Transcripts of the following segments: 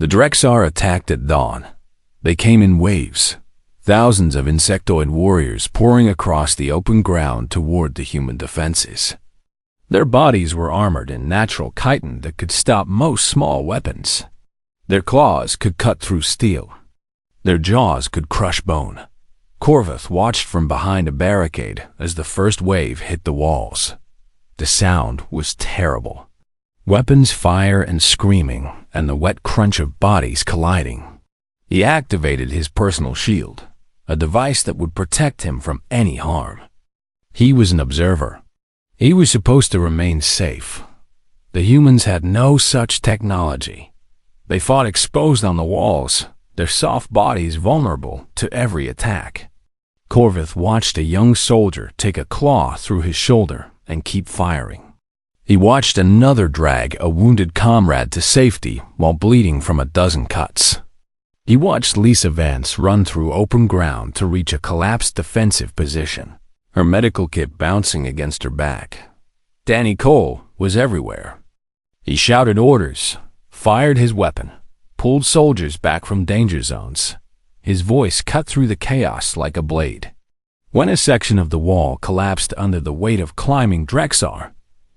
The Drexar attacked at dawn. They came in waves, thousands of insectoid warriors pouring across the open ground toward the human defenses. Their bodies were armored in natural chitin that could stop most small weapons. Their claws could cut through steel. Their jaws could crush bone. Corvus watched from behind a barricade as the first wave hit the walls. The sound was terrible. Weapons fire and screaming, and the wet crunch of bodies colliding. He activated his personal shield, a device that would protect him from any harm. He was an observer. He was supposed to remain safe. The humans had no such technology. They fought exposed on the walls, their soft bodies vulnerable to every attack. Corvus watched a young soldier take a claw through his shoulder and keep firing. He watched another drag a wounded comrade to safety while bleeding from a dozen cuts. He watched Lisa Vance run through open ground to reach a collapsed defensive position, her medical kit bouncing against her back. Danny Cole was everywhere. He shouted orders, fired his weapon, pulled soldiers back from danger zones. His voice cut through the chaos like a blade. When a section of the wall collapsed under the weight of climbing Drexar,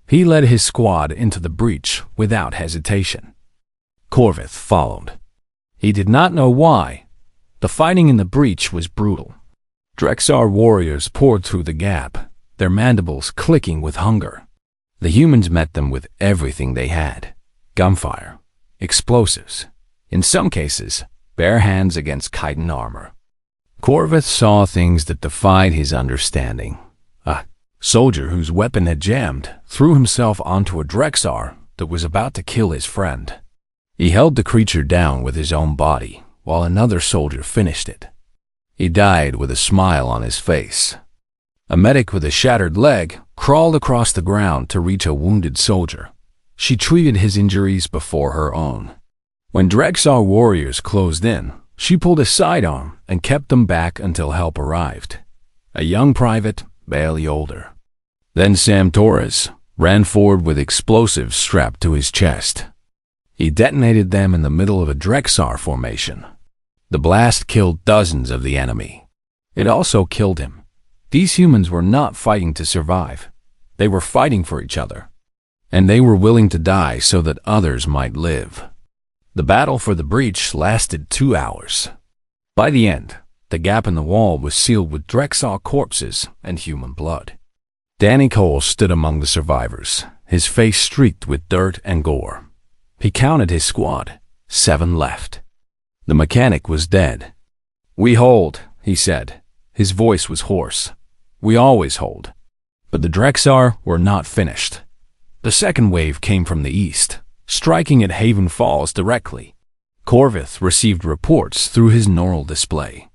he led his squad into the breach without hesitation. Corvus followed. He did not know why. The fighting in the breach was brutal. Drexar warriors poured through the gap, their mandibles clicking with hunger. The humans met them with everything they had: gunfire, explosives, in some cases, bare hands against chitin armor. Corvus saw things that defied his understanding. A soldier whose weapon had jammed threw himself onto a Drexar that was about to kill his friend. He held the creature down with his own body, while another soldier finished it. He died with a smile on his face. A medic with a shattered leg crawled across the ground to reach a wounded soldier. She treated his injuries before her own. When Drexar warriors closed in, she pulled a sidearm and kept them back until help arrived. A young private, barely older. Then Sam Torres ran forward with explosives strapped to his chest. He detonated them in the middle of a Drexar formation. The blast killed dozens of the enemy. It also killed him. These humans were not fighting to survive. They were fighting for each other. And they were willing to die so that others might live. The battle for the breach lasted 2 hours. By the end, the gap in the wall was sealed with Drexar corpses and human blood. Danny Cole stood among the survivors, his face streaked with dirt and gore. He counted his squad. 7 left. The mechanic was dead. "We hold," he said. His voice was hoarse. "We always hold." But the Drexar were not finished. The second wave came from the east, striking at Haven Falls directly. Corvus received reports through his neural display.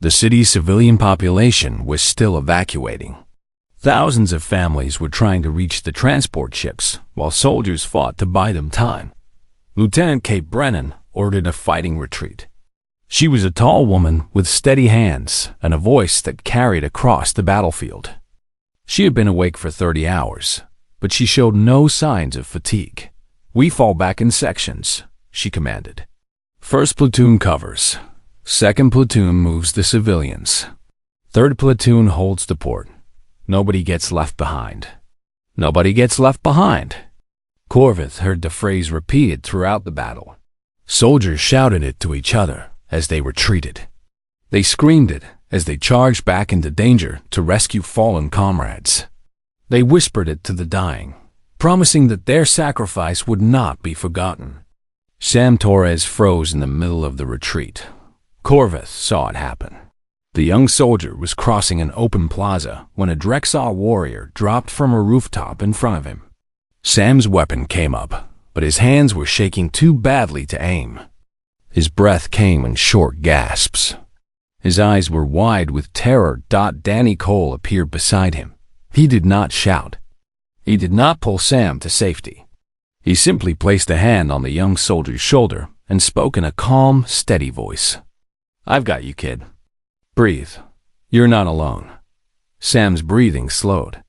The city's civilian population was still evacuating. Thousands of families were trying to reach the transport ships, while soldiers fought to buy them time. Lieutenant Kate Brennan ordered a fighting retreat. She was a tall woman with steady hands and a voice that carried across the battlefield. She had been awake for 30 hours, but she showed no signs of fatigue. "We fall back in sections," she commanded. "First platoon covers. Second platoon moves the civilians. Third platoon holds the port. Nobody gets left behind." Nobody gets left behind. Corvus heard the phrase repeated throughout the battle. Soldiers shouted it to each other as they retreated. They screamed it as they charged back into danger to rescue fallen comrades. They whispered it to the dying, promising that their sacrifice would not be forgotten. Sam Torres froze in the middle of the retreat. Corvus saw it happen. The young soldier was crossing an open plaza when a Drexar warrior dropped from a rooftop in front of him. Sam's weapon came up, but his hands were shaking too badly to aim. His breath came in short gasps. His eyes were wide with terror. Danny Cole appeared beside him. He did not shout. He did not pull Sam to safety. He simply placed a hand on the young soldier's shoulder and spoke in a calm, steady voice. "I've got you, kid. Breathe. You're not alone." Sam's breathing slowed.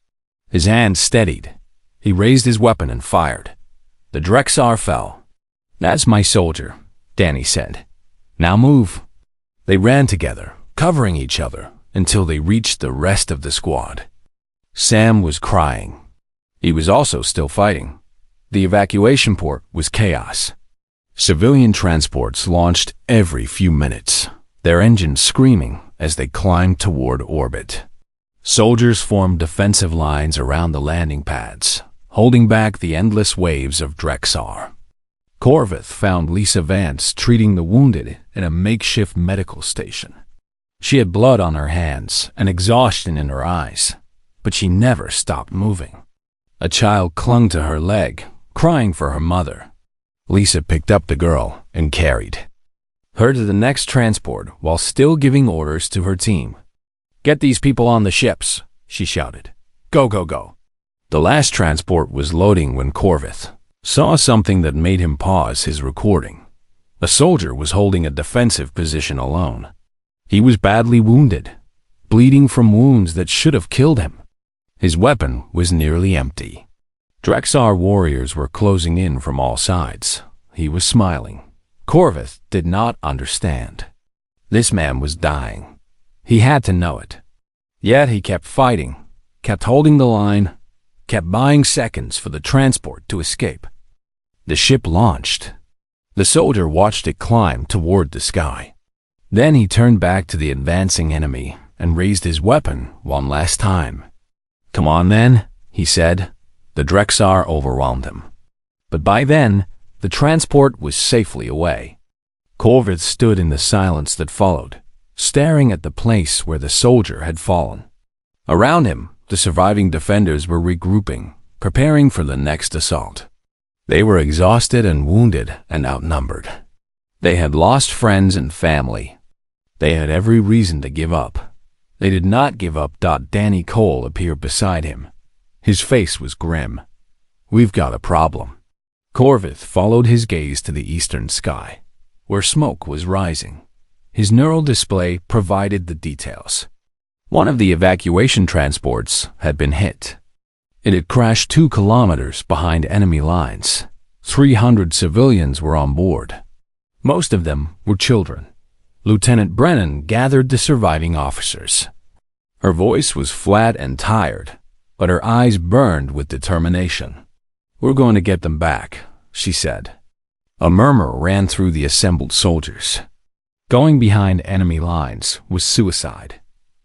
His hand steadied. He raised his weapon and fired. The Drexar fell. "That's my soldier. Danny said. "Now move." They ran together, covering each other, until they reached the rest of the squad. Sam was crying. He was also still fighting. The evacuation port was chaos. Civilian transports launched every few minutes, their engines screaming as they climbed toward orbit. Soldiers formed defensive lines around the landing pads, holding back the endless waves of Drexar. Corvith found Lisa Vance treating the wounded in a makeshift medical station. She had blood on her hands and exhaustion in her eyes, but she never stopped moving. A child clung to her leg, crying for her mother. Lisa picked up the girl and carried her to the next transport while still giving orders to her team. "Get these people on the ships," she shouted. "Go, go, go." The last transport was loading when Corvith saw something that made him pause his recording. A soldier was holding a defensive position alone. He was badly wounded, bleeding from wounds that should have killed him. His weapon was nearly empty. Drexar warriors were closing in from all sides. He was smiling. Corvith did not understand. This man was dying. He had to know it. Yet he kept fighting, kept holding the line, kept buying seconds for the transport to escape. The ship launched. The soldier watched it climb toward the sky. Then he turned back to the advancing enemy and raised his weapon one last time. "Come on then," he said. The Drexar overwhelmed him. But by then, the transport was safely away. Corvith stood in the silence that followed, staring at the place where the soldier had fallen. Around him, the surviving defenders were regrouping, preparing for the next assault. They were exhausted and wounded and outnumbered. They had lost friends and family. They had every reason to give up. They did not give up. Danny Cole appeared beside him. His face was grim. "We've got a problem." Corvith followed his gaze to the eastern sky, where smoke was rising. His neural display provided the details. One of the evacuation transports had been hit. It had crashed 2 kilometers behind enemy lines. 300 civilians were on board. Most of them were children. Lieutenant Brennan gathered the surviving officers. Her voice was flat and tired, but her eyes burned with determination. "We're going to get them back," she said. A murmur ran through the assembled soldiers. Going behind enemy lines was suicide.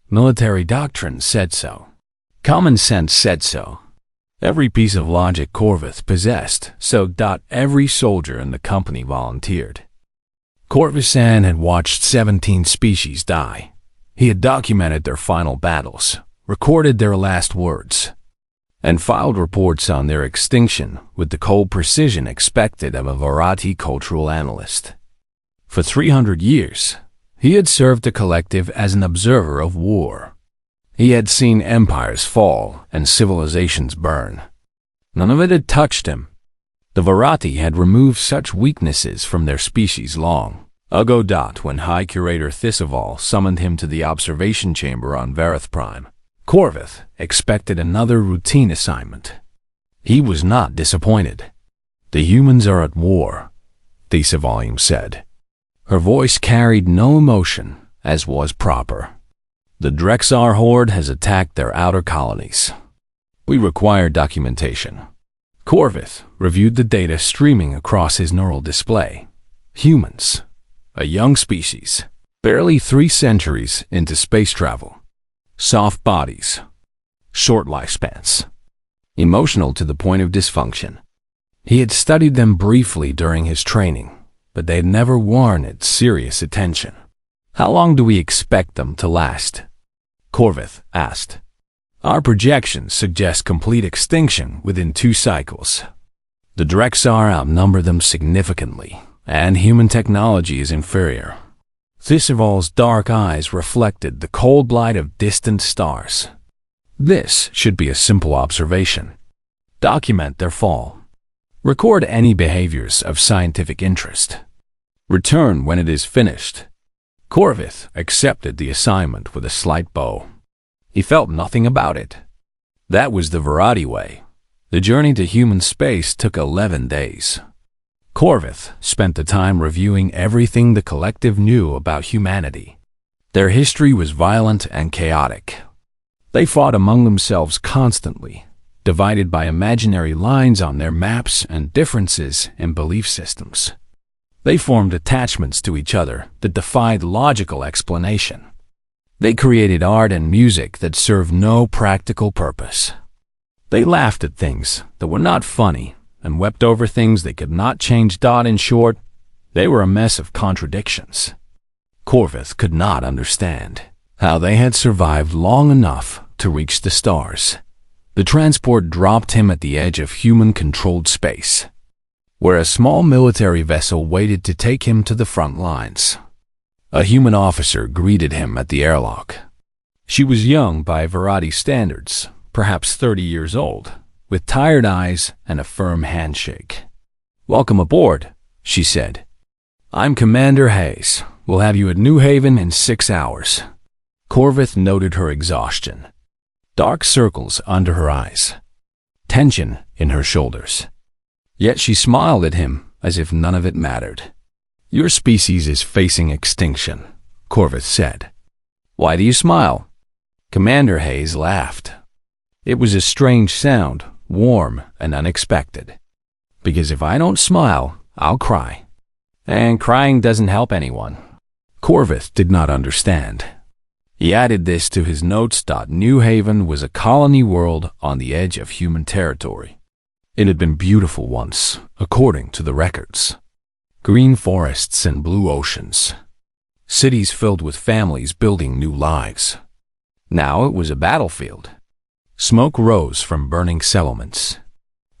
Military doctrine said so. Common sense said so. Every piece of logic Corvith possessed, so every soldier in the company volunteered. Corvussan had watched 17 species die. He had documented their final battles, recorded their last words, and filed reports on their extinction with the cold precision expected of a Varati cultural analyst. For 300 years, he had served the collective as an observer of war. He had seen empires fall and civilizations burn. None of it had touched him. The Varati had removed such weaknesses from their species long ago. When High Curator Thisival summoned him to the observation chamber on Vareth Prime, Corvith expected another routine assignment. He was not disappointed. "The humans are at war," Thisival said. Her voice carried no emotion, as was proper. "The Drexar horde has attacked their outer colonies. We require documentation." Corvith reviewed the data streaming across his neural display. Humans, a young species, barely 3 centuries into space travel. Soft bodies, short lifespans, emotional to the point of dysfunction. He had studied them briefly during his training, but they had never warranted serious attention. "How long do we expect them to last?" Corvith asked. "Our projections suggest complete extinction within 2 cycles. The Drexar outnumber them significantly, and human technology is inferior." Thisival's dark eyes reflected the cold light of distant stars. "This should be a simple observation. Document their fall. Record any behaviors of scientific interest. Return when it is finished." Corvith accepted the assignment with a slight bow. He felt nothing about it. That was the Varati way. The journey to human space took 11 days. Corvith spent the time reviewing everything the collective knew about humanity. Their history was violent and chaotic. They fought among themselves constantly, divided by imaginary lines on their maps and differences in belief systems. They formed attachments to each other that defied logical explanation. They created art and music that served no practical purpose. They laughed at things that were not funny and wept over things they could not change. In short, they were a mess of contradictions. Corvith could not understand how they had survived long enough to reach the stars. The transport dropped him at the edge of human-controlled space, where a small military vessel waited to take him to the front lines. A human officer greeted him at the airlock. She was young by Verati standards, perhaps 30 years old, with tired eyes and a firm handshake. "Welcome aboard," she said. "I'm Commander Hayes. We'll have you at New Haven in 6 hours." Corvith noted her exhaustion. Dark circles under her eyes. Tension in her shoulders. Yet she smiled at him as if none of it mattered. "Your species is facing extinction," Corvith said. "Why do you smile?" Commander Hayes laughed. It was a strange sound, warm and unexpected. "Because if I don't smile, I'll cry. And crying doesn't help anyone." Corvith did not understand. He added this to his notes. New Haven was a colony world on the edge of human territory. It had been beautiful once, according to the records. Green forests and blue oceans. Cities filled with families building new lives. Now it was a battlefield. Smoke rose from burning settlements.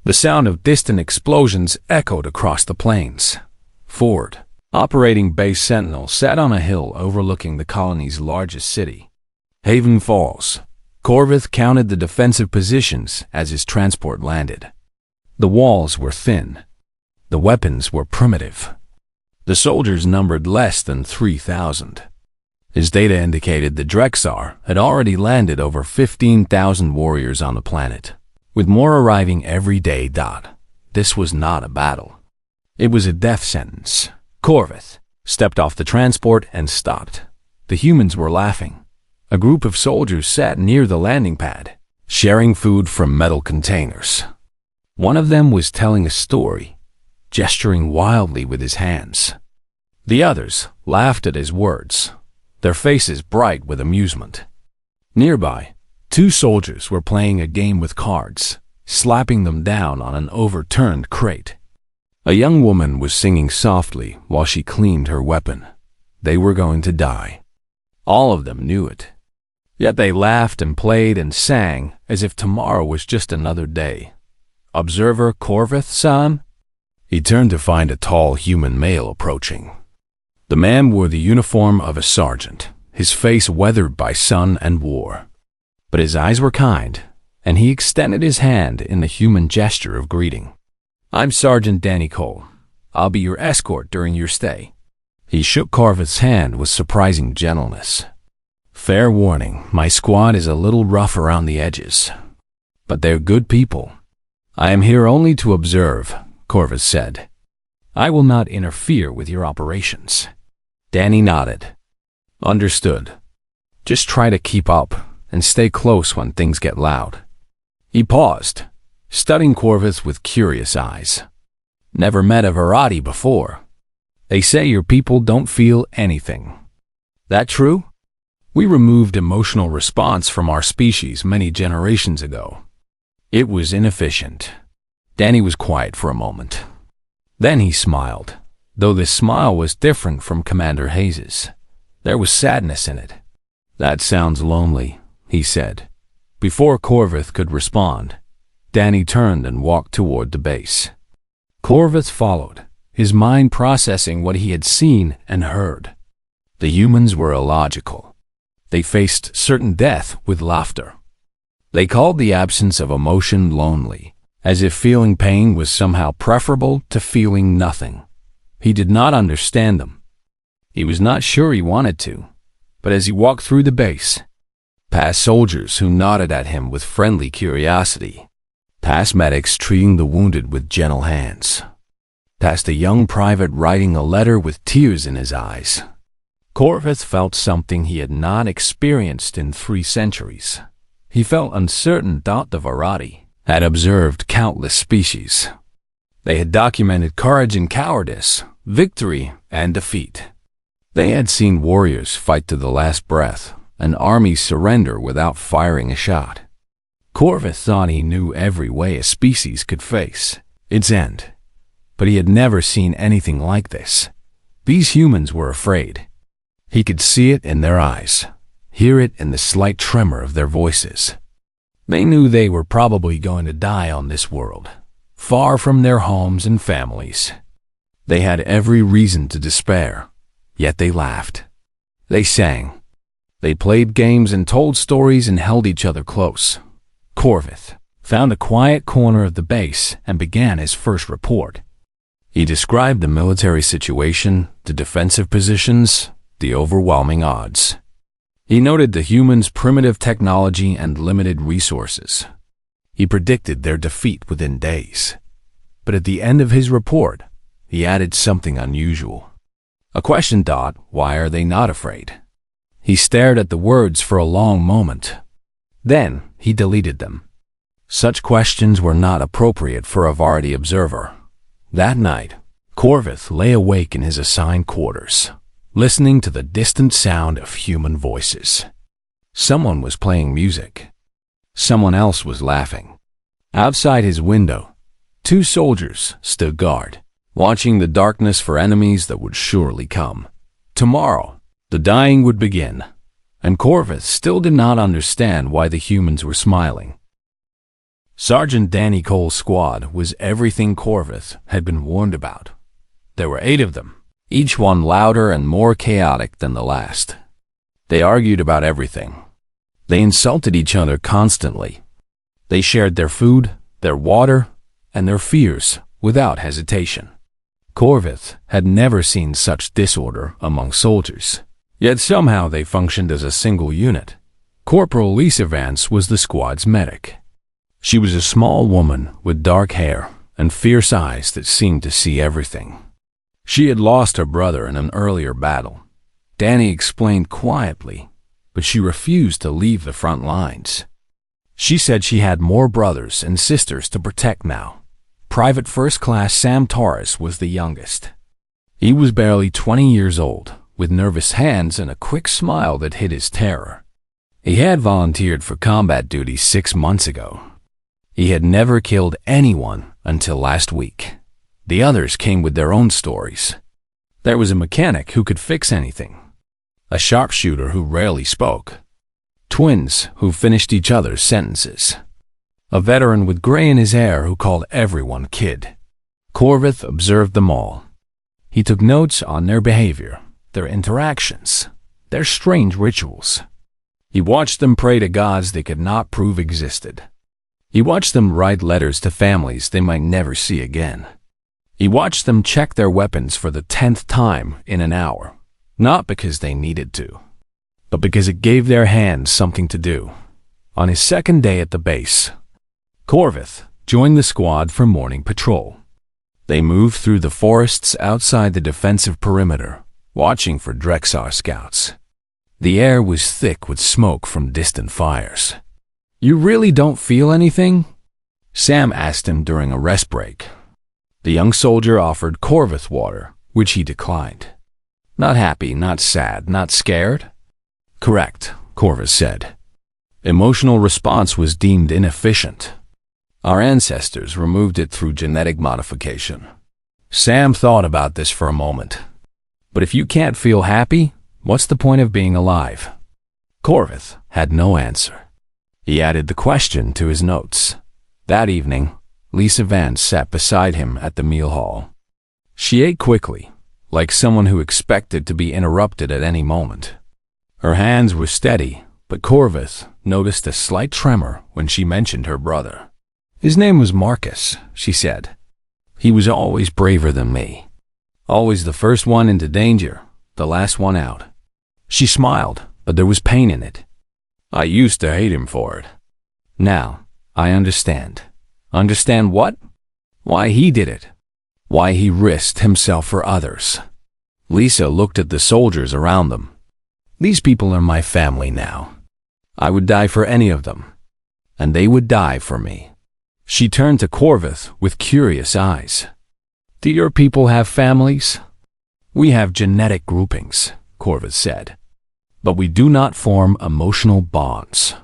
The sound of distant explosions echoed across the plains. Ford, operating base Sentinel, sat on a hill overlooking the colony's largest city. Haven Falls. Corvith counted the defensive positions as his transport landed. The walls were thin. The weapons were primitive. The soldiers numbered less than 3,000. His data indicated the Drexar had already landed over 15,000 warriors on the planet, with more arriving every day. This was not a battle. It was a death sentence. Corvith stepped off the transport and stopped. The humans were laughing. A group of soldiers sat near the landing pad, sharing food from metal containers. One of them was telling a story, gesturing wildly with his hands. The others laughed at his words, their faces bright with amusement. Nearby, 2 soldiers were playing a game with cards, slapping them down on an overturned crate. A young woman was singing softly while she cleaned her weapon. They were going to die. All of them knew it. Yet they laughed and played and sang as if tomorrow was just another day. "Observer Corvith-san?" He turned to find a tall human male approaching. The man wore the uniform of a sergeant, his face weathered by sun and war. But his eyes were kind, and he extended his hand in the human gesture of greeting. "I'm Sergeant Danny Cole. I'll be your escort during your stay." He shook Corvith's hand with surprising gentleness. "Fair warning, my squad is a little rough around the edges. But they're good people. I am here only to observe," Corvith said. "I will not interfere with your operations." Danny nodded. "Understood. Just try to keep up and stay close when things get loud." He paused, studying Corvith with curious eyes. "Never met a Verati before. They say your people don't feel anything. That true? We removed emotional response from our species many generations ago. It was inefficient." Danny was quiet for a moment. Then he smiled, though this smile was different from Commander Hayes's. There was sadness in it. "That sounds lonely," he said. Before Corvith could respond, Danny turned and walked toward the base. Corvith followed, his mind processing what he had seen and heard. The humans were illogical. They faced certain death with laughter. They called the absence of emotion lonely, as if feeling pain was somehow preferable to feeling nothing. He did not understand them. He was not sure he wanted to, but as he walked through the base, past soldiers who nodded at him with friendly curiosity, past medics treating the wounded with gentle hands, past a young private writing a letter with tears in his eyes. Corvus felt something he had not experienced in 3 centuries. He felt uncertain that the Varati had observed countless species. They had documented courage and cowardice, victory and defeat. They had seen warriors fight to the last breath, and armies surrender without firing a shot. Corvus thought he knew every way a species could face its end, but he had never seen anything like this. These humans were afraid. He could see it in their eyes, hear it in the slight tremor of their voices. They knew they were probably going to die on this world, far from their homes and families. They had every reason to despair, yet they laughed. They sang. They played games and told stories and held each other close. Corvus found a quiet corner of the base and began his first report. He described the military situation, the defensive positions, the overwhelming odds. He noted the humans' primitive technology and limited resources. He predicted their defeat within days. But at the end of his report, he added something unusual. A question: why are they not afraid? He stared at the words for a long moment. Then he deleted them. Such questions were not appropriate for a Varati observer. That night, Corvus lay awake in his assigned quarters, listening to the distant sound of human voices. Someone was playing music. Someone else was laughing. Outside his window, 2 soldiers stood guard, watching the darkness for enemies that would surely come. Tomorrow, the dying would begin, and Corvus still did not understand why the humans were smiling. Sergeant Danny Cole's squad was everything Corvus had been warned about. There were 8 of them, each one louder and more chaotic than the last. They argued about everything. They insulted each other constantly. They shared their food, their water, and their fears without hesitation. Corvus had never seen such disorder among soldiers, yet somehow they functioned as a single unit. Corporal Lisa Vance was the squad's medic. She was a small woman with dark hair and fierce eyes that seemed to see everything. She had lost her brother in an earlier battle. Danny explained quietly, but she refused to leave the front lines. She said she had more brothers and sisters to protect now. Private First Class Sam Torres was the youngest. He was barely 20 years old, with nervous hands and a quick smile that hid his terror. He had volunteered for combat duty 6 months ago. He had never killed anyone until last week. The others came with their own stories. There was a mechanic who could fix anything, a sharpshooter who rarely spoke, twins who finished each other's sentences, a veteran with gray in his hair who called everyone kid. Corvus observed them all. He took notes on their behavior, their interactions, their strange rituals. He watched them pray to gods they could not prove existed. He watched them write letters to families they might never see again. He watched them check their weapons for the 10th time in an hour, not because they needed to, but because it gave their hands something to do. On his second day at the base, Corvus joined the squad for morning patrol. They moved through the forests outside the defensive perimeter, watching for Drexar scouts. The air was thick with smoke from distant fires. "You really don't feel anything?" Sam asked him during a rest break. The young soldier offered Corvus water, which he declined. "Not happy, not sad, not scared?" "Correct," Corvus said. Emotional response was deemed inefficient. Our ancestors removed it through genetic modification. Sam thought about this for a moment. But if you can't feel happy, what's the point of being alive? Corvus had no answer. He added the question to his notes. That evening, Lisa Vance sat beside him at the meal hall. She ate quickly, like someone who expected to be interrupted at any moment. Her hands were steady, but Corvus noticed a slight tremor when she mentioned her brother. "His name was Marcus," she said. "He was always braver than me. Always the first one into danger, the last one out." She smiled, but there was pain in it. "I used to hate him for it. Now, I understand." "Understand what?" "Why he did it." why he risked himself for others. Lisa looked at the soldiers around them. These people are my family now. I would die for any of them, and they would die for me. She turned to Corvus with curious eyes. Do your people have families? We have genetic groupings, Corvus said, but we do not form emotional bonds.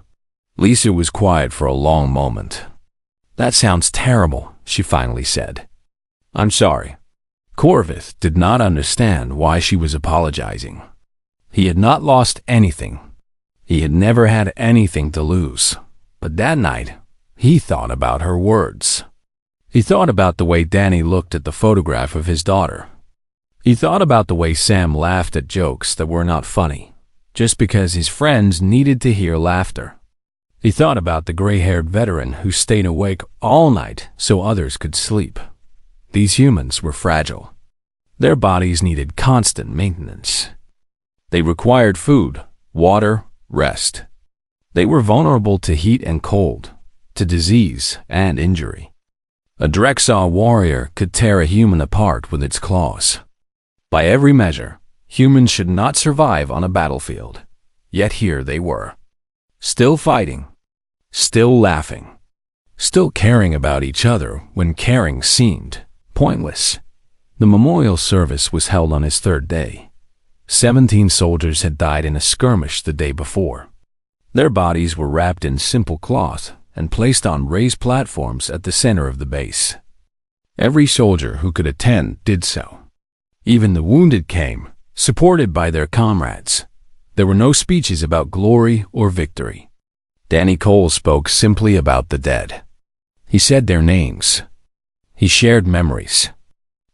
Lisa was quiet for a long moment. That sounds terrible, she finally said. I'm sorry. Corvus did not understand why she was apologizing. He had not lost anything. He had never had anything to lose. But that night, he thought about her words. He thought about the way Danny looked at the photograph of his daughter. He thought about the way Sam laughed at jokes that were not funny, just because his friends needed to hear laughter. He thought about the gray-haired veteran who stayed awake all night so others could sleep. These humans were fragile. Their bodies needed constant maintenance. They required food, water, rest. They were vulnerable to heat and cold, to disease and injury. A Drexar warrior could tear a human apart with its claws. By every measure, humans should not survive on a battlefield. Yet here they were. Still fighting. Still laughing. Still caring about each other when caring seemed pointless. The memorial service was held on his third day. 17 soldiers had died in a skirmish the day before. Their bodies were wrapped in simple cloth and placed on raised platforms at the center of the base. Every soldier who could attend did so. Even the wounded came, supported by their comrades. There were no speeches about glory or victory. Danny Cole spoke simply about the dead. He said their names. He shared memories.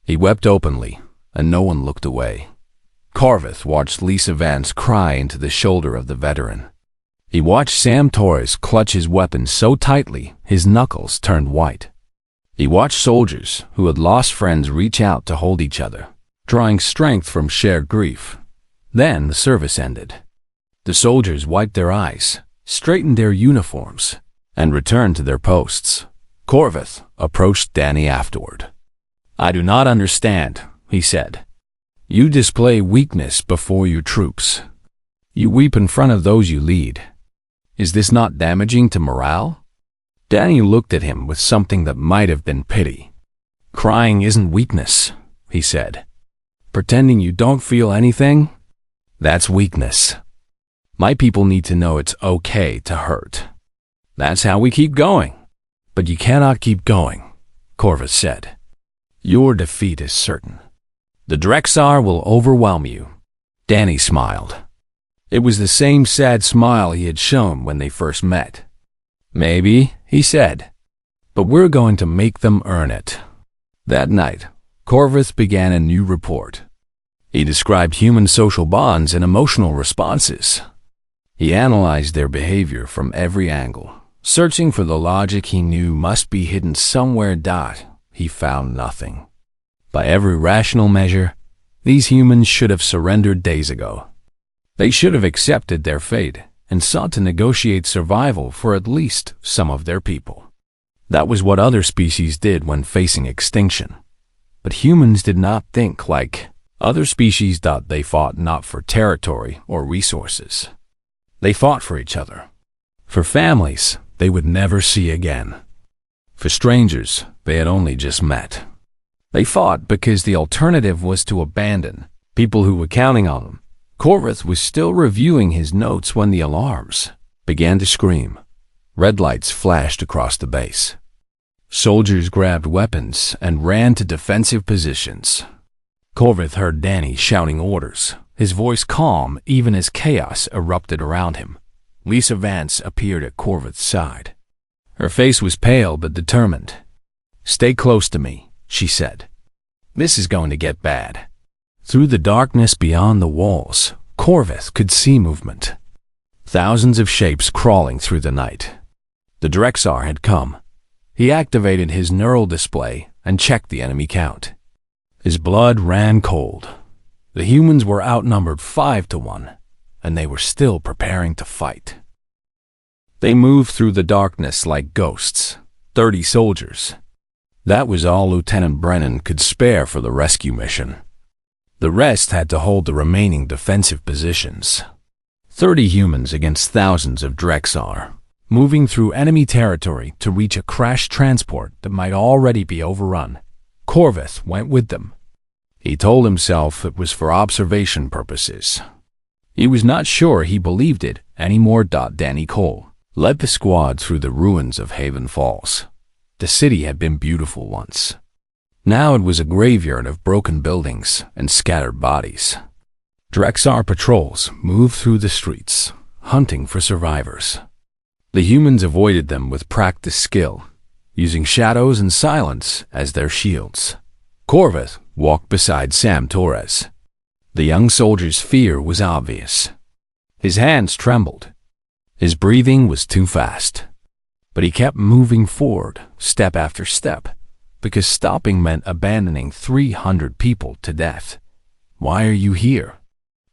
He wept openly, and no one looked away. Corvus watched Lisa Vance cry into the shoulder of the veteran. He watched Sam Torres clutch his weapon so tightly his knuckles turned white. He watched soldiers who had lost friends reach out to hold each other, drawing strength from shared grief. Then the service ended. The soldiers wiped their eyes, straightened their uniforms, and returned to their posts. Corvus approached Danny afterward. I do not understand, he said. You display weakness before your troops. You weep in front of those you lead. Is this not damaging to morale? Danny looked at him with something that might have been pity. Crying isn't weakness, he said. Pretending you don't feel anything? That's weakness. My people need to know it's okay to hurt. That's how we keep going. But you cannot keep going, Corvus said. Your defeat is certain. The Drexar will overwhelm you. Danny smiled. It was the same sad smile he had shown when they first met. Maybe, he said, but we're going to make them earn it. That night, Corvus began a new report. He described human social bonds and emotional responses. He analyzed their behavior from every angle, searching for the logic he knew must be hidden somewhere. He found nothing. By every rational measure, these humans should have surrendered days ago. They should have accepted their fate and sought to negotiate survival for at least some of their people. That was what other species did when facing extinction. But humans did not think like other species. They fought not for territory or resources. They fought for each other. For families they would never see again. For strangers they had only just met. They fought because the alternative was to abandon people who were counting on them. Corvus was still reviewing his notes when the alarms began to scream. Red lights flashed across the base. Soldiers grabbed weapons and ran to defensive positions. Corvus heard Danny shouting orders, his voice calm even as chaos erupted around him. Lisa Vance appeared at Corvus' side. Her face was pale but determined. Stay close to me, she said. This is going to get bad. Through the darkness beyond the walls, Corvus could see movement. Thousands of shapes crawling through the night. The Drexar had come. He activated his neural display and checked the enemy count. His blood ran cold. The humans were outnumbered 5-1, and they were still preparing to fight. They moved through the darkness like ghosts, 30 soldiers. That was all Lieutenant Brennan could spare for the rescue mission. The rest had to hold the remaining defensive positions. 30 humans against thousands of Drexar, moving through enemy territory to reach a crashed transport that might already be overrun. Corvus went with them. He told himself it was for observation purposes. He was not sure he believed it anymore. Danny Cole led the squad through the ruins of Haven Falls. The city had been beautiful once. Now it was a graveyard of broken buildings and scattered bodies. Drexar patrols moved through the streets, hunting for survivors. The humans avoided them with practiced skill, using shadows and silence as their shields. Corvus walked beside Sam Torres. The young soldier's fear was obvious. His hands trembled. His breathing was too fast. But he kept moving forward, step after step, because stopping meant abandoning 300 people to death. "Why are you here?"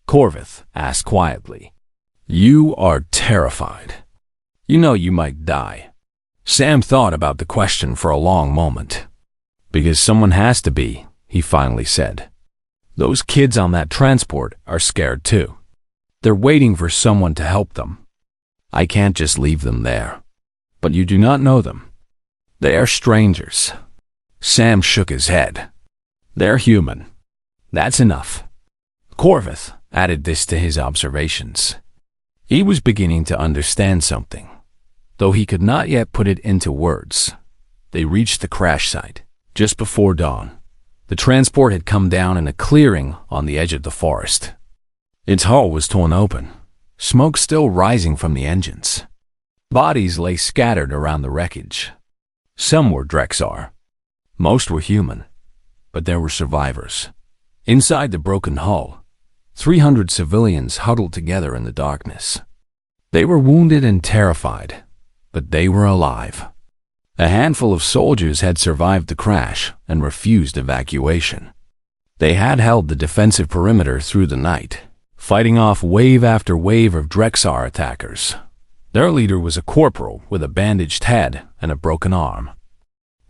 Corvus asked quietly. "You are terrified. You know you might die." Sam thought about the question for a long moment. "Because someone has to be," he finally said. "Those kids on that transport are scared too. They're waiting for someone to help them. I can't just leave them there." "But you do not know them. They are strangers." Sam shook his head. "They're human. That's enough." Corvus added this to his observations. He was beginning to understand something, though he could not yet put it into words. They reached the crash site just before dawn. The transport had come down in a clearing on the edge of the forest. Its hull was torn open, smoke still rising from the engines. Bodies lay scattered around the wreckage. Some were Drexar. Most were human, but there were survivors. Inside the broken hull, 300 civilians huddled together in the darkness. They were wounded and terrified, but they were alive. A handful of soldiers had survived the crash and refused evacuation. They had held the defensive perimeter through the night, fighting off wave after wave of Drexar attackers. Their leader was a corporal with a bandaged head and a broken arm.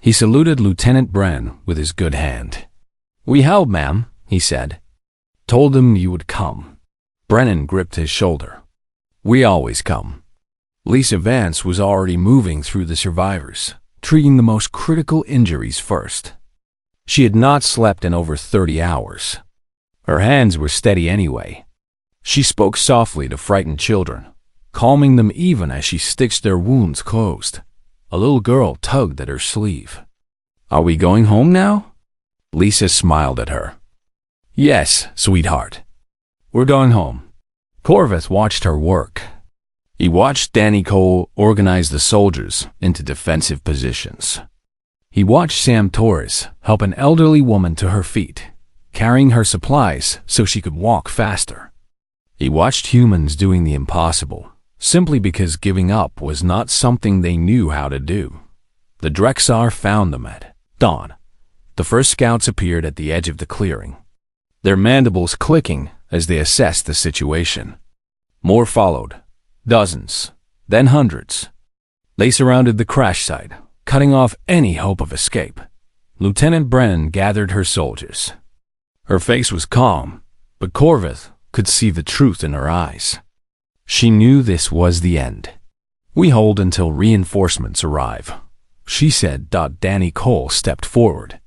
He saluted Lieutenant Bren with his good hand. "We held, ma'am," he said. "Told them you would come." Brennan gripped his shoulder. "We always come." Lisa Vance was already moving through the survivors, treating the most critical injuries first. She had not slept in over 30 hours. Her hands were steady anyway. She spoke softly to frightened children, calming them even as she stitched their wounds closed. A little girl tugged at her sleeve. "Are we going home now?" Lisa smiled at her. "Yes, sweetheart. We're going home." Corvus watched her work. He watched Danny Cole organize the soldiers into defensive positions. He watched Sam Torres help an elderly woman to her feet, carrying her supplies so she could walk faster. He watched humans doing the impossible, simply because giving up was not something they knew how to do. The Drexar found them at dawn. The first scouts appeared at the edge of the clearing, their mandibles clicking as they assessed the situation. More followed, dozens, then hundreds. They surrounded the crash site, cutting off any hope of escape. Lieutenant Brennan gathered her soldiers. Her face was calm, but Corvus could see the truth in her eyes. She knew this was the end. "We hold until reinforcements arrive," she said. Danny Cole stepped forward.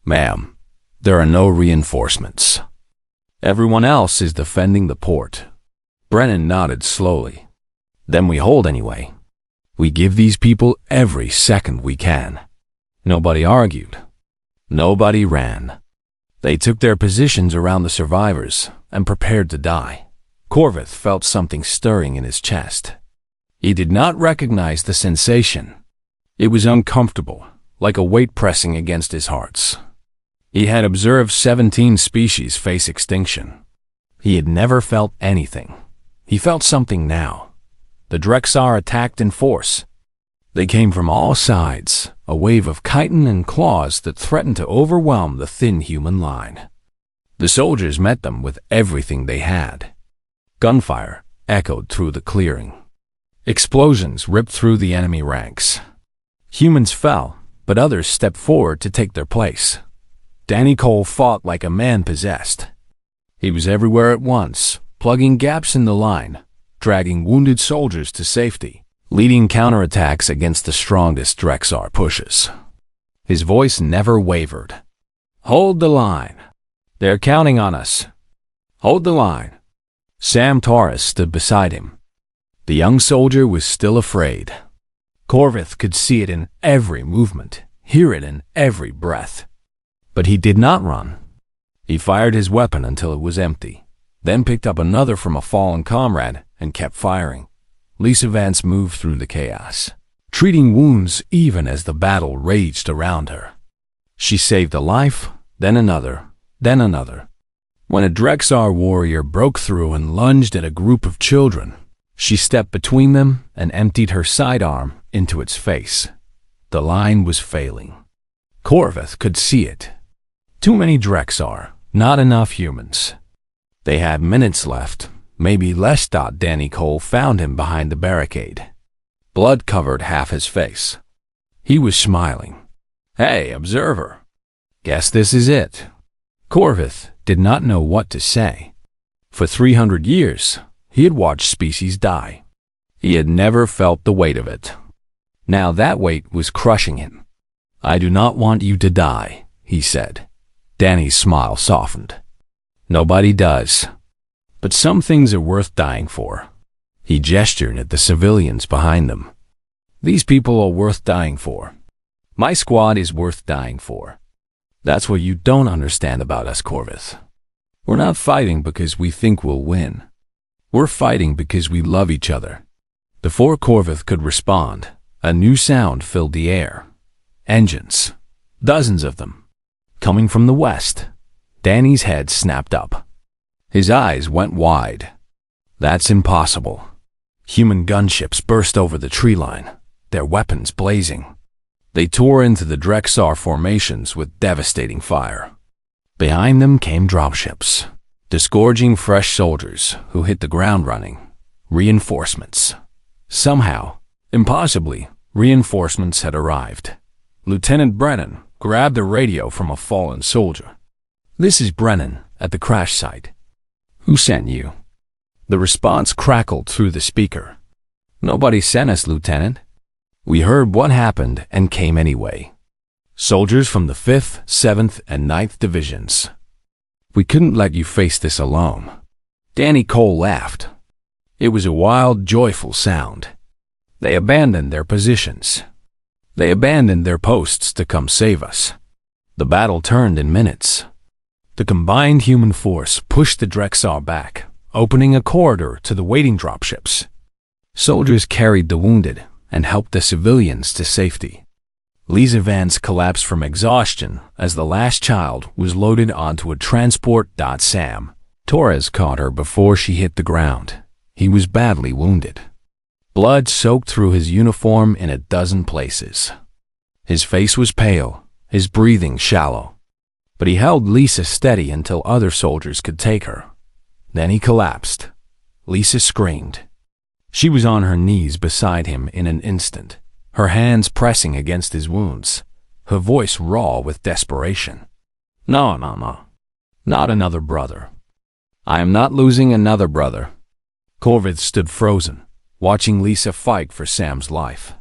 "Ma'am, there are no reinforcements. Everyone else is defending the port." Brennan nodded slowly. "Then we hold anyway. We give these people every second we can." Nobody argued. Nobody ran. They took their positions around the survivors and prepared to die. Corvus felt something stirring in his chest. He did not recognize the sensation. It was uncomfortable, like a weight pressing against his heart. He had observed 17 species face extinction. He had never felt anything. He felt something now. The Drexar attacked in force. They came from all sides, a wave of chitin and claws that threatened to overwhelm the thin human line. The soldiers met them with everything they had. Gunfire echoed through the clearing. Explosions ripped through the enemy ranks. Humans fell, but others stepped forward to take their place. Danny Cole fought like a man possessed. He was everywhere at once, plugging gaps in the line, dragging wounded soldiers to safety, leading counterattacks against the strongest Drexar pushes. His voice never wavered. "Hold the line. They're counting on us. Hold the line." Sam Torres stood beside him. The young soldier was still afraid. Corvith could see it in every movement, hear it in every breath. But he did not run. He fired his weapon until it was empty, then picked up another from a fallen comrade and kept firing. Lisa Vance moved through the chaos, treating wounds even as the battle raged around her. She saved a life, then another, then another. When a Drexar warrior broke through and lunged at a group of children, she stepped between them and emptied her sidearm into its face. The line was failing. Corvith could see it. Too many Drexar, not enough humans. They had minutes left, maybe less. Danny Cole found him behind the barricade. Blood covered half his face. He was smiling. "Hey, observer. Guess this is it." Corvith did not know what to say. For 300 years, he had watched species die. He had never felt the weight of it. Now that weight was crushing him. "I do not want you to die," he said. Danny's smile softened. "Nobody does. But some things are worth dying for." He gestured at the civilians behind them. "These people are worth dying for. My squad is worth dying for. That's what you don't understand about us, Corvith. We're not fighting because we think we'll win. We're fighting because we love each other." Before Corvith could respond, a new sound filled the air. Engines. Dozens of them. Coming from the west. Danny's head snapped up. His eyes went wide. That's impossible. Human gunships burst over the tree line, their weapons blazing. They tore into the Drexar formations with devastating fire. Behind them came dropships, disgorging fresh soldiers who hit the ground running. Reinforcements. Somehow, impossibly, reinforcements had arrived. Lieutenant Brennan grabbed a radio from a fallen soldier. "This is Brennan at the crash site. Who sent you?" The response crackled through the speaker. "Nobody sent us, Lieutenant. We heard what happened and came anyway. Soldiers from the 5th, 7th, and 9th Divisions. We couldn't let you face this alone." Danny Cole laughed. It was a wild, joyful sound. They abandoned their positions. They abandoned their posts to come save us. The battle turned in minutes. The combined human force pushed the Drexar back, opening a corridor to the waiting dropships. Soldiers carried the wounded and helped the civilians to safety. Lisa Vance collapsed from exhaustion as the last child was loaded onto a transport. Sam Torres caught her before she hit the ground. He was badly wounded. Blood soaked through his uniform in a dozen places. His face was pale, his breathing shallow. But he held Lisa steady until other soldiers could take her. Then he collapsed. Lisa screamed. She was on her knees beside him in an instant, her hands pressing against his wounds, her voice raw with desperation. No, not another brother. I am not losing another brother." Corvith stood frozen, watching Lisa fight for Sam's life.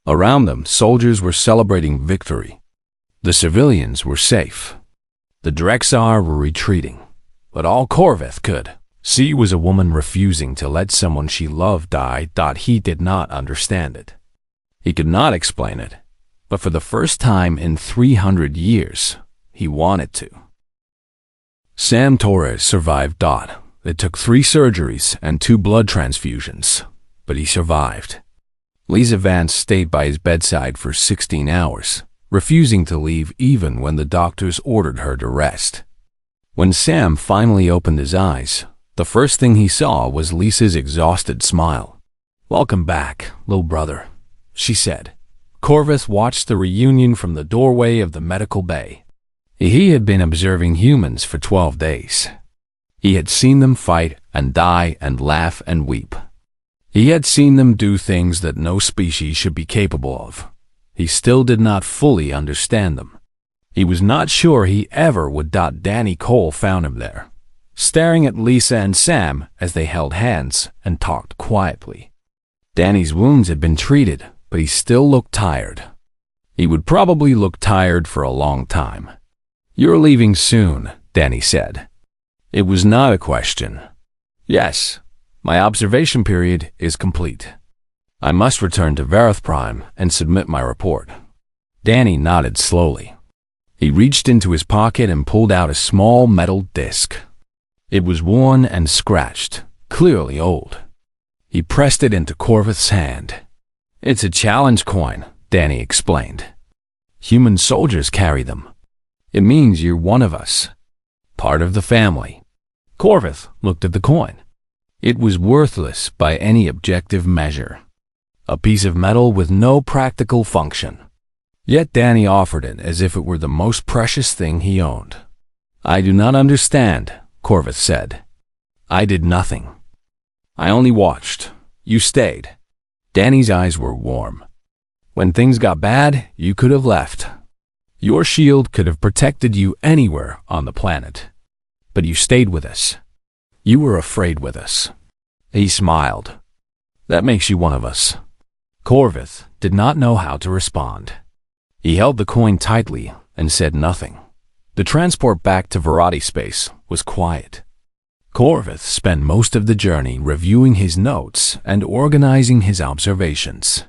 Around them, soldiers were celebrating victory. The civilians were safe. The Drexar were retreating, but all Corvith could see was a woman refusing to let someone she loved die. He did not understand it. He could not explain it, but for the first time in 300 years, he wanted to. Sam Torres survived. It took 3 surgeries and 2 blood transfusions, but he survived. Lisa Vance stayed by his bedside for 16 hours, refusing to leave even when the doctors ordered her to rest. When Sam finally opened his eyes, the first thing he saw was Lisa's exhausted smile. "Welcome back, little brother," she said. Corvith watched the reunion from the doorway of the medical bay. He had been observing humans for 12 days. He had seen them fight and die and laugh and weep. He had seen them do things that no species should be capable of. he still did not fully understand them. He was not sure he ever would. Danny Cole found him there, staring at Lisa and Sam as they held hands and talked quietly. Danny's wounds had been treated, but he still looked tired. He would probably look tired for a long time. "You're leaving soon," Danny said. It was not a question. "Yes, my observation period is complete. I must return to Vareth Prime and submit my report." Danny nodded slowly. He reached into his pocket and pulled out a small metal disc. It was worn and scratched, clearly old. He pressed it into Corvith's hand. "It's a challenge coin," Danny explained. "Human soldiers carry them. It means you're one of us, part of the family." Corvith looked at the coin. It was worthless by any objective measure. A piece of metal with no practical function. Yet Danny offered it as if it were the most precious thing he owned. "I do not understand," Corvith said. "I did nothing. I only watched. You stayed." Danny's eyes were warm. "When things got bad, you could have left. Your shield could have protected you anywhere on the planet. But you stayed with us. You were afraid with us." He smiled. "That makes you one of us." Corvith did not know how to respond. He held the coin tightly and said nothing. The transport back to Varadi space was quiet. Corvith spent most of the journey reviewing his notes and organizing his observations.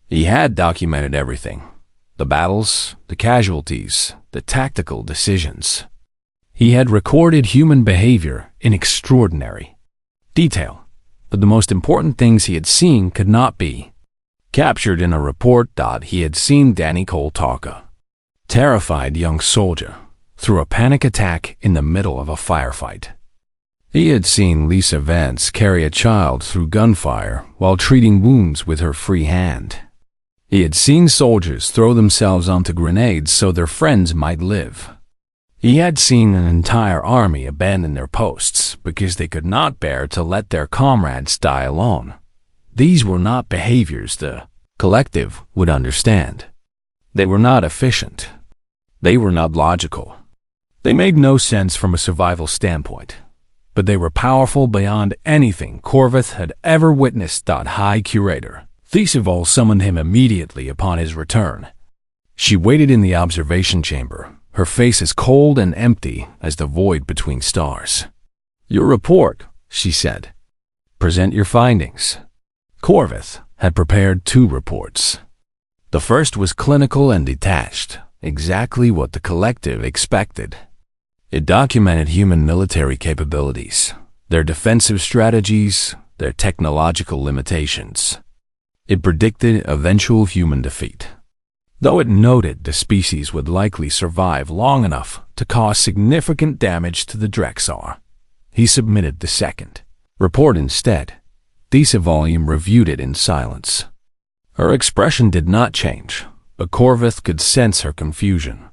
He had documented everything: the battles, the casualties, the tactical decisions. He had recorded human behavior in extraordinary detail, but the most important things he had seen could not be captured in a report. He had seen Danny Cole talk a terrified young soldier through a panic attack in the middle of a firefight. He had seen Lisa Vance carry a child through gunfire while treating wounds with her free hand. He had seen soldiers throw themselves onto grenades so their friends might live. He had seen an entire army abandon their posts because they could not bear to let their comrades die alone. These were not behaviors the collective would understand. They were not efficient. They were not logical. They made no sense from a survival standpoint, but they were powerful beyond anything Corvith had ever witnessed. High Curator Thesival summoned him immediately upon his return. She waited in the observation chamber, her face as cold and empty as the void between stars. "Your report," she said. "Present your findings." Corvith had prepared 2 reports. The first was clinical and detached, exactly what the collective expected. It documented human military capabilities, their defensive strategies, their technological limitations. It predicted eventual human defeat, though it noted the species would likely survive long enough to cause significant damage to the Drexar. He submitted the second report instead. Thesival reviewed it in silence. Her expression did not change, but Corvith could sense her confusion,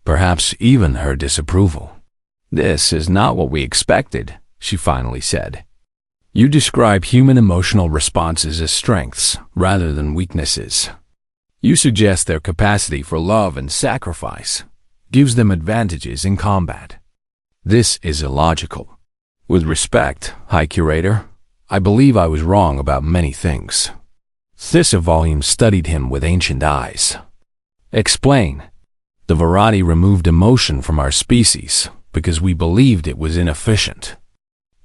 perhaps even her disapproval. "This is not what we expected," she finally said. "You describe human emotional responses as strengths rather than weaknesses. You suggest their capacity for love and sacrifice gives them advantages in combat. This is illogical. With respect, High Curator, I believe I was wrong about many things." Thesival studied him with ancient eyes. "Explain." "The Varadi removed emotion from our species because we believed it was inefficient.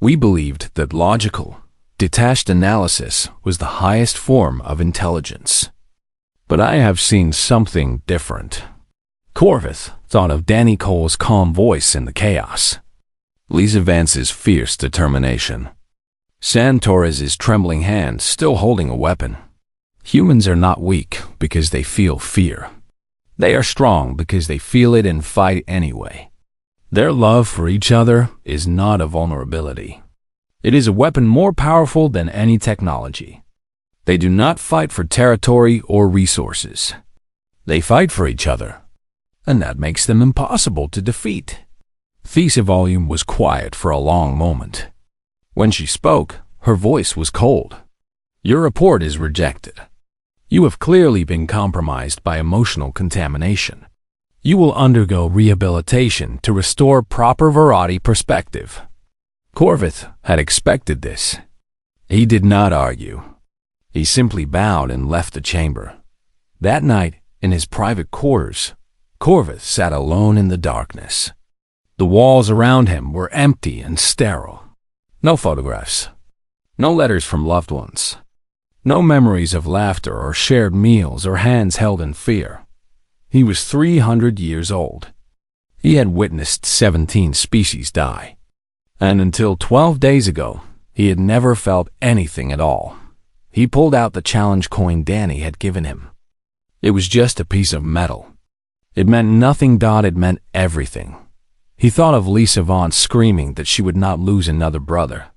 We believed that logical, detached analysis was the highest form of intelligence. But I have seen something different." Corvith thought of Danny Cole's calm voice in the chaos, Lisa Vance's fierce determination, San Torres's trembling hand still holding a weapon. Humans are not weak because they feel fear. They are strong because they feel it and fight anyway. Their love for each other is not a vulnerability. It is a weapon more powerful than any technology. They do not fight for territory or resources. They fight for each other, and that makes them impossible to defeat. Thesival was quiet for a long moment. When she spoke, her voice was cold. "Your report is rejected. You have clearly been compromised by emotional contamination. You will undergo rehabilitation to restore proper variety perspective. Corvith had expected this. He did not argue. He simply bowed and left the chamber. That night, in his private quarters, Corvith sat alone in the darkness. The walls around him were empty and sterile. No photographs. No letters from loved ones. No memories of laughter or shared meals or hands held in fear. He was 300 years old. He had witnessed 17 species die. And until 12 days ago, he had never felt anything at all. He pulled out the challenge coin Danny had given him. It was just a piece of metal. It meant nothing. It meant everything. He thought of Lisa Vaughn screaming that she would not lose another brother.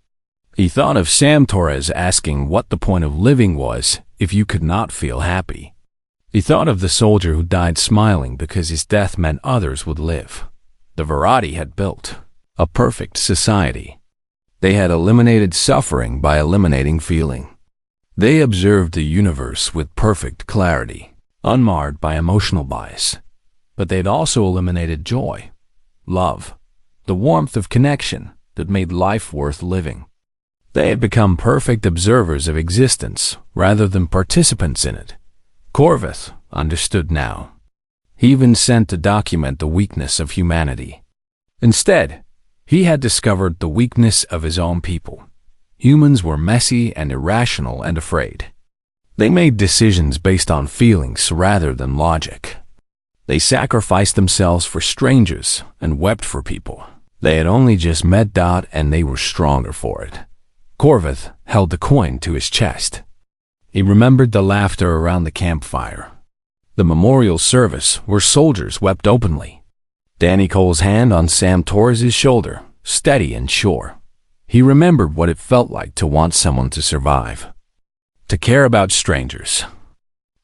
He thought of Sam Torres asking what the point of living was if you could not feel happy. He thought of the soldier who died smiling because his death meant others would live. The Verati had built a perfect society. They had eliminated suffering by eliminating feeling. They observed the universe with perfect clarity, unmarred by emotional bias. But they'd also eliminated joy, love, the warmth of connection that made life worth living. They had become perfect observers of existence rather than participants in it. Corvith understood now. He even sent to document the weakness of humanity. Instead, he had discovered the weakness of his own people. Humans were messy and irrational and afraid. They made decisions based on feelings rather than logic. They sacrificed themselves for strangers and wept for people. They had only just met. And they were stronger for it. Corvith held the coin to his chest. He remembered the laughter around the campfire. The memorial service where soldiers wept openly. Danny Cole's hand on Sam Torres' shoulder, steady and sure. He remembered what it felt like to want someone to survive. To care about strangers.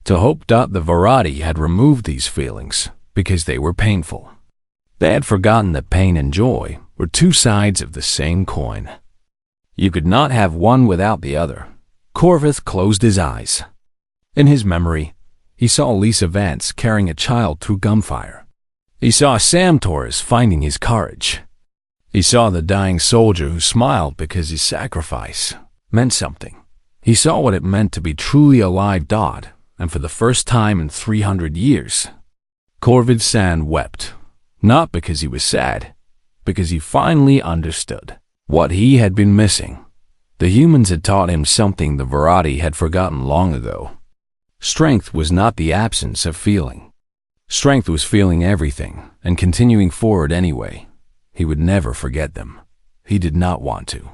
To hope. The Verati had removed these feelings because they were painful. They had forgotten that pain and joy were two sides of the same coin. You could not have one without the other. Corvith closed his eyes. In his memory, he saw Lisa Vance carrying a child through gunfire. He saw Sam Torres finding his courage. He saw the dying soldier who smiled because his sacrifice meant something. He saw what it meant to be truly alive. And for the first time in 300 years, Corvid San wept, not because he was sad, because he finally understood what he had been missing. The humans had taught him something the Verati had forgotten long ago. Strength was not the absence of feeling. Strength was feeling everything and continuing forward anyway. He would never forget them. He did not want to.